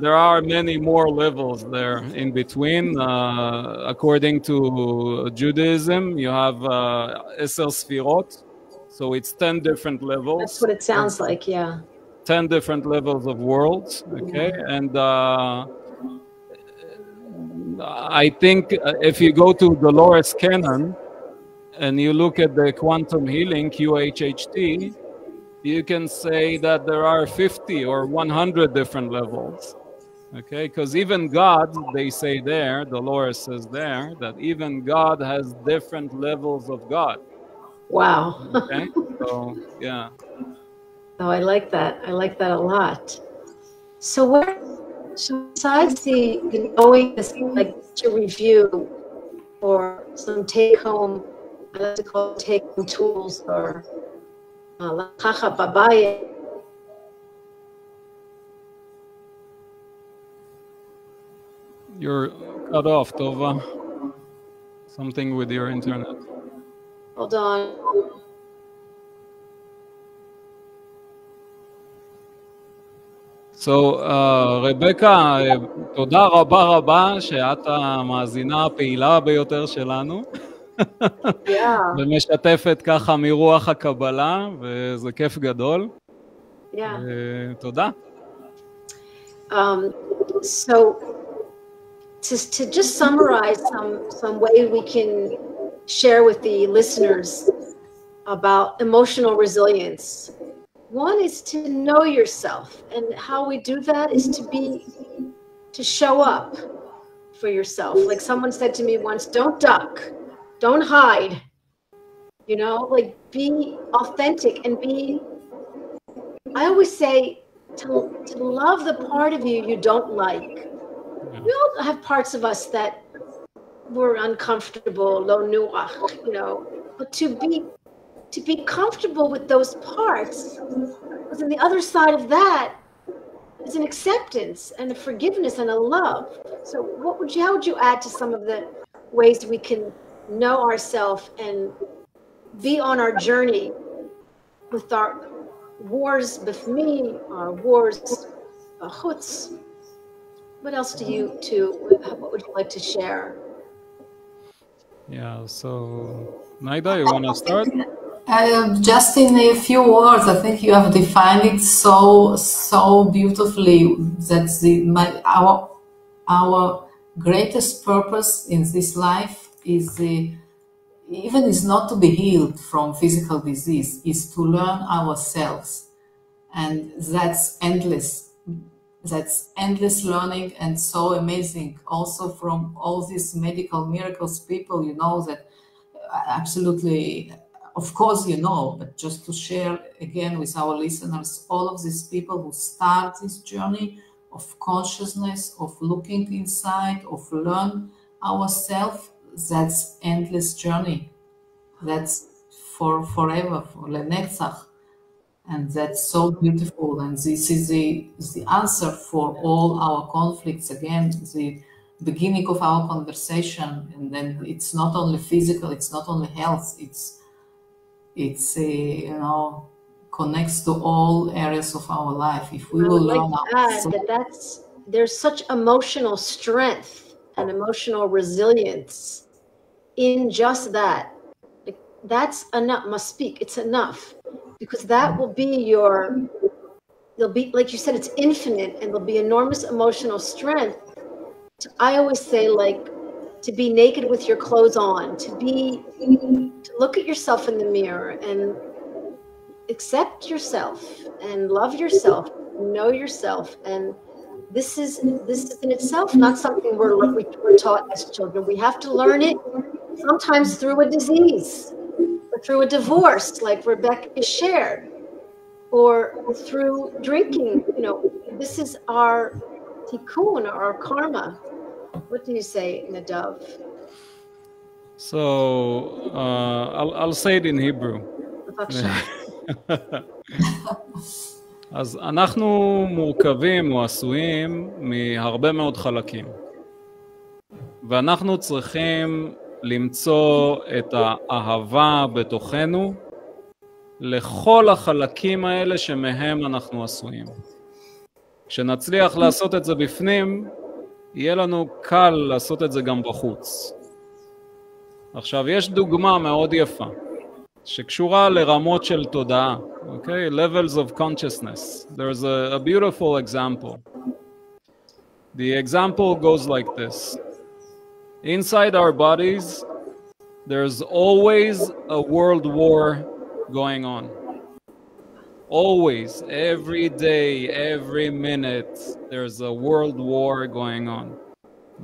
B: there are many more levels there in between. According to Judaism, you have 10 Sfirot, so it's 10 different levels.
A: That's what it sounds like, yeah.
B: 10 different levels of worlds, okay? And I think if you go to Dolores Cannon and you look at the quantum healing, QHHT, you can say that there are 50 or 100 different levels, okay? Because even God, they say there, Dolores says there, that even God has different levels of God.
A: Wow.
B: Okay, so yeah.
A: Oh, I like that. I like that a lot. So besides the knowing this, like to review or some take-home, I like to call it take-home tools, or
B: You're cut off, Tova. Something with your internet.
A: Hold on.
B: So, רבקה, תודה רבה שאת המאזינה הפעילה ביותר שלנו. ומשתפת ככה מרוח הקבלה, וזה כיף גדול. תודה.
A: So, to just summarize some way we can share with the listeners about emotional resilience. One is to know yourself, and how we do that is to show up for yourself. Like someone said to me once, don't duck, don't hide, you know, like be authentic and I always say to love the part of you don't like. We all have parts of us that were uncomfortable, lo nuach, you know, but to be comfortable with those parts, because on the other side of that is an acceptance and a forgiveness and a love. So how would you add to some of the ways we can know ourselves and be on our journey with our wars b'fmi, our wars b'chutz? What else what would you like to share?
B: Yeah, so Naida, you want to start?
C: Just in a few words, I think you have defined it so beautifully. That's our greatest purpose in this life is not to be healed from physical disease, is to learn ourselves, and that's endless. That's endless learning, and so amazing. Also from all these medical miracles people, you know, that absolutely. Of course, you know, but just to share again with our listeners, all of these people who start this journey of consciousness, of looking inside, of learn ourselves, that's endless journey. That's for forever, for lenetzach. And that's so beautiful. And this is the answer for all our conflicts. Again, the beginning of our conversation. And then it's not only physical, it's not only health, it's you know, connects to all areas of our life. If we will learn
A: there's such emotional strength and emotional resilience in just that, like, that's enough. Must speak. It's enough, because that will be your. There'll be, like you said, it's infinite, and there'll be enormous emotional strength. I always say, like, to be naked with your clothes on, to look at yourself in the mirror and accept yourself and love yourself, know yourself. And this is in itself not something we're taught as children. We have to learn it sometimes through a disease, or through a divorce, like Rebecca shared, or through drinking. You know, this is our tikkun, our karma. What do you say, Nadav?
B: So I'll say it in Hebrew. אז אנחנו מורכבים או עשויים מהרבה מאוד חלקים, ואנחנו צריכים למצוא את האהבה בתוכנו לכל החלקים האלה שמהם אנחנו עשויים. כשנצליח לעשות את זה בפנים, יהיה לנו קל לעשות את זה גם בחוץ. עכשיו, יש דוגמה מאוד יפה שקשורה לרמות של תודעה, okay? Levels of consciousness. There's a beautiful example. The example goes like this. Inside our bodies, there's always a world war going on. Always, every day, every minute, there's a world war going on.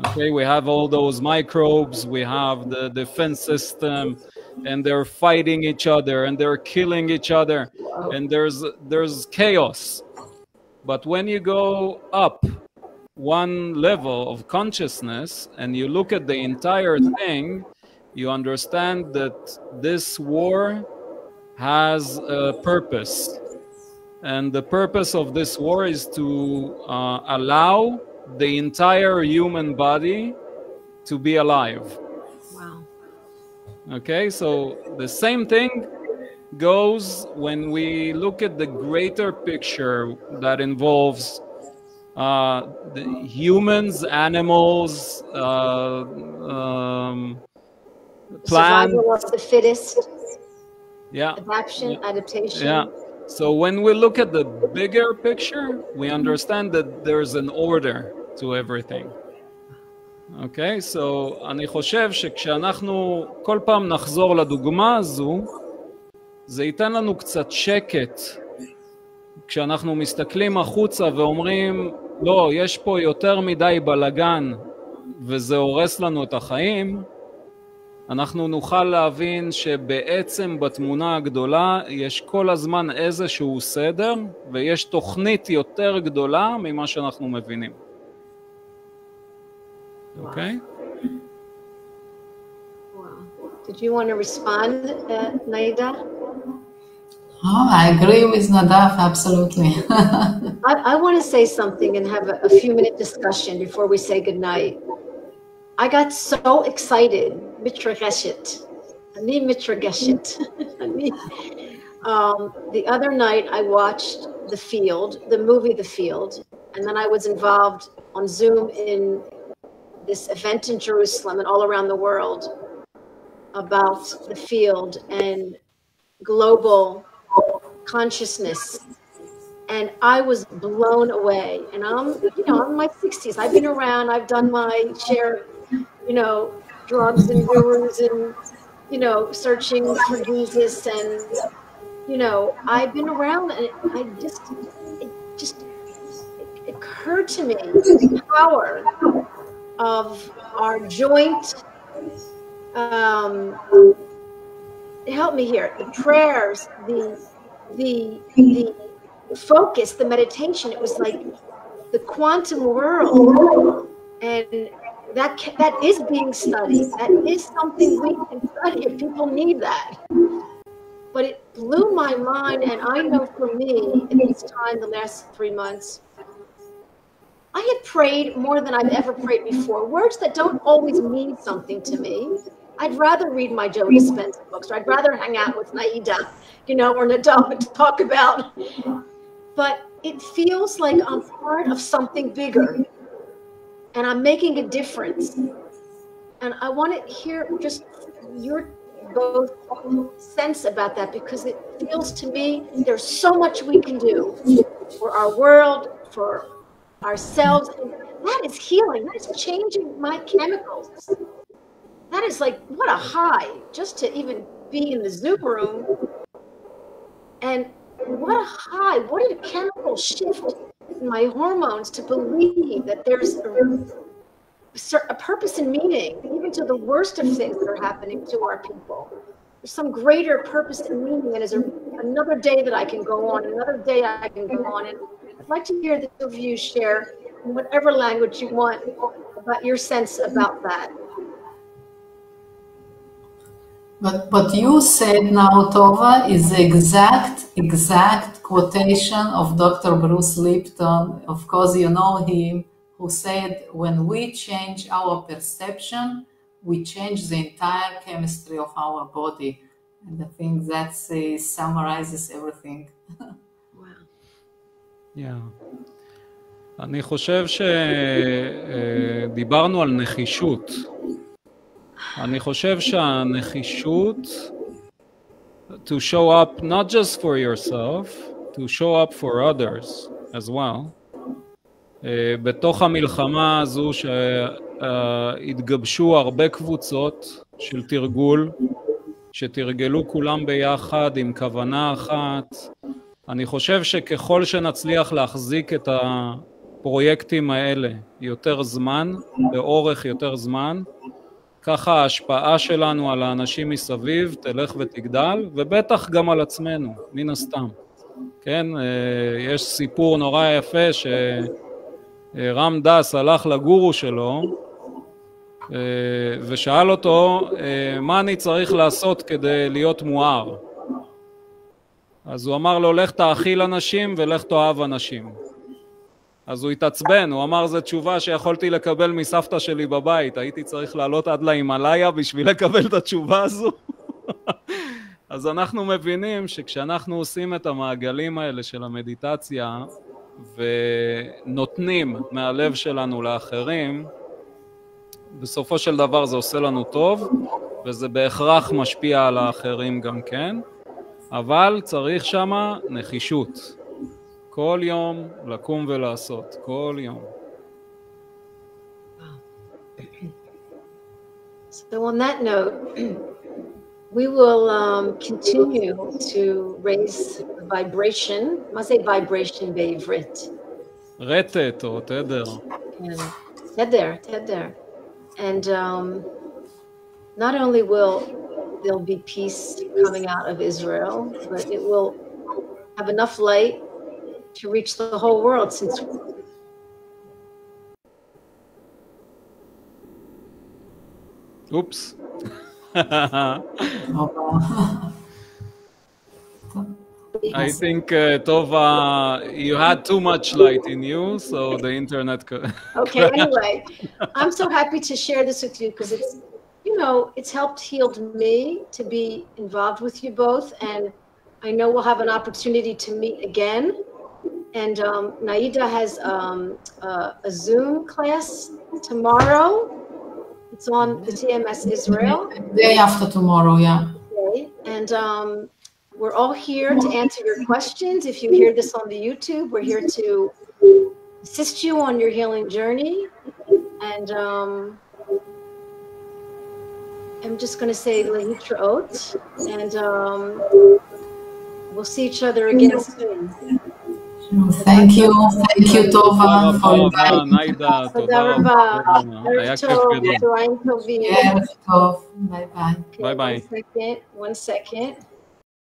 B: Okay, we have all those microbes, we have the defense system, and they're fighting each other, and they're killing each other, and there's chaos. But when you go up one level of consciousness and you look at the entire thing, you understand that this war has a purpose. And the purpose of this war is to allow the entire human body to be alive.
A: Wow.
B: Okay, so the same thing goes when we look at the greater picture that involves the humans, animals, plants.
A: Survival of the fittest.
B: Yeah.
A: Adaptation.
B: Yeah. So when we look at the bigger picture, we understand that there's an order to everything. Okay, so אני חושב שכשאנחנו כל פעם נחזור לדוגמה הזו, זה ייתן לנו קצת שקט. כשאנחנו מסתכלים החוצה ואומרים, לא, יש פה יותר מדי בלגן, וזה הורס לנו את החיים, אנחנו נוכל להבין שבעצם בתמונה הגדולה יש כל הזמן איזשהו סדר, ויש תוכנית יותר גדולה ממה שאנחנו מבינים. אוקיי?
A: Did you want to respond, Naida?
C: Oh, I agree with Nadav, absolutely.
A: I want to say something and have a few minute discussion before we say goodnight. I got so excited. מתרגשת. אני מתרגשת. The other night I watched the movie The Field, and then I was involved on Zoom in this event in Jerusalem and all around the world about the field and global consciousness. And I was blown away. And I'm in my 60s. I've been around. I've done my share, drugs and gurus and, searching for Jesus. And, I've been around, and it just occurred to me the power of our joint, help me here, the prayers, the focus, the meditation. It was like the quantum world, and that is being studied. That is something we can study if people need that. But it blew my mind, and I know for me, in this time, the last 3 months, I had prayed more than I've ever prayed before. Words that don't always mean something to me. I'd rather read my Joe Dispenza books, or I'd rather hang out with Naida, or Nadav to talk about. But it feels like I'm part of something bigger, and I'm making a difference. And I want to hear just your both sense about that, because it feels to me there's so much we can do for our world, for ourselves. And that is healing. That is changing my chemicals. That is like, what a high just to even be in the Zoom room. And what a high, what a chemical shift in my hormones to believe that there's a purpose and meaning, even to the worst of things that are happening to our people. There's some greater purpose and meaning, and there's another day that I can go on, another day I can go on. And I'd like to hear the two of you share in whatever language you want about your sense about that.
C: But what you said now, Tova, is the exact quotation of Dr. Bruce Lipton. Of course, you know him, who said, when we change our perception, we change the entire chemistry of our body. And I think that summarizes everything.
A: Wow.
B: Yeah. אני חושב שדיברנו על נחישות. אני חושב שהנחישות, to show up not just for yourself, to show up for others as well. בתוך המלחמה הזו שהתגבשו הרבה קבוצות של תרגול, שתרגלו כולם ביחד עם כוונה אחת. אני חושב שככל שנצליח להחזיק את הפרויקטים האלה יותר זמן, באורך יותר זמן, ככה ההשפעה שלנו על האנשים מסביב תלך ותגדל, ובטח גם על עצמנו, מן הסתם. כן, יש סיפור נורא יפה שרם דס הלך לגורו שלו, ושאל אותו, מה אני צריך לעשות כדי להיות מואר? אז הוא אמר לו, לך תאכיל אנשים ולך תאהב אנשים. אז הוא התעצבן, הוא אמר, זו תשובה שיכולתי לקבל מסבתא שלי בבית, הייתי צריך לעלות עד להימאליה בשביל לקבל את התשובה הזו. אז אנחנו מבינים שכשאנחנו עושים את המעגלים האלה של המדיטציה, ונותנים מהלב שלנו לאחרים, בסופו של דבר זה עושה לנו טוב, וזה בהכרח משפיע על האחרים גם כן, אבל צריך שמה נחישות. כל יום לקום ולעשות, כל יום.
A: So on that note, we will continue to raise the vibration. מה זה vibration בעברית?
B: רטט או תדר.
A: תדר, תדר. And not only will there'll be peace coming out of Israel, but it will have enough light to reach the whole world, since
B: oops. I think Tova, you had too much light in you, so the internet
A: okay, anyway, I'm so happy to share this with you, because it's, you know, it's helped healed me to be involved with you both, and I know we'll have an opportunity to meet again. And Naida has a Zoom class tomorrow. It's on the TMS Israel.
C: Day after tomorrow, yeah.
A: Okay. And we're all here to answer your questions. If you hear this on the YouTube, we're here to assist you on your healing journey. And I'm just going to say להיותה, and we'll see each other again soon.
C: Thank you, Tovah, for inviting.
A: תודה רבה. ערב טוב, צהריים טובים.
C: ערב טוב, ביי ביי.
B: ביי ביי.
A: One second.